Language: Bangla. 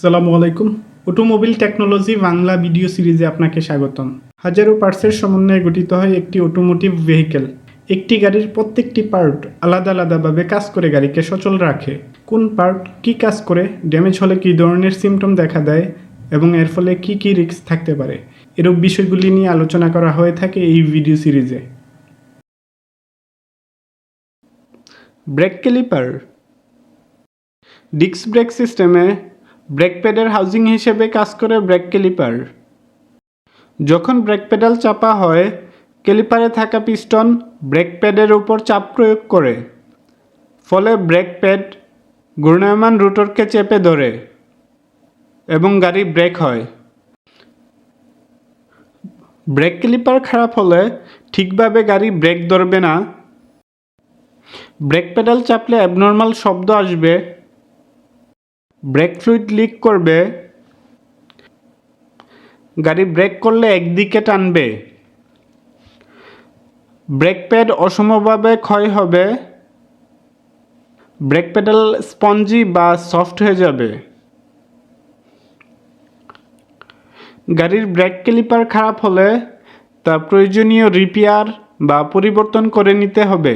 আসসালামু আলাইকুম। অটোমোবিল টেকনোলজি বাংলা ভিডিও সিরিজে আপনাকে স্বাগতম। হাজারো পার্টসের সমন্বয়ে গঠিত হয় একটি অটোমোটিভ ভেহিকেল। একটি গাড়ির প্রত্যেকটি পার্ট আলাদা আলাদাভাবে কাজ করে গাড়িকে সচল রাখে। কোন পার্ট কী কাজ করে, ড্যামেজ হলে কী ধরনের সিমটম দেখা দেয় এবং এর ফলে কী কী রিস্ক থাকতে পারে, এরূপ বিষয়গুলি নিয়ে আলোচনা করা হয়ে থাকে এই ভিডিও সিরিজে। ব্রেক ক্যালিপার ডিস্ক ব্রেক সিস্টেমে ব্রেক প্যাডের হাউজিং হিসেবে কাজ করে ব্রেক ক্যালিপার। যখন ব্রেক প্যাডাল চাপা হয়, ক্যালিপারে থাকা পিস্টন ব্রেক প্যাডের উপর চাপ প্রয়োগ করে, ফলে ব্রেক প্যাড ঘূর্ণায়মান রোটরকে চেপে ধরে এবং গাড়ি ব্রেক হয়। ব্রেক ক্যালিপার খারাপ হলে ঠিকভাবে গাড়ি ব্রেক ধরবে না, ব্রেক প্যাডাল চাপলে অ্যাবনর্মাল শব্দ আসবে, ব্রেক ফ্লুইড লিক করবে, গাড়ি ব্রেক করলে একদিকে টানবে, ব্রেক প্যাড অসমভাবে ক্ষয় হবে, ব্রেক প্যাডাল স্পঞ্জি বা সফট হয়ে যাবে। গাড়ির ব্রেক ক্যালিপার খারাপ হলে তা প্রয়োজনীয় রিপেয়ার বা পরিবর্তন করে নিতে হবে।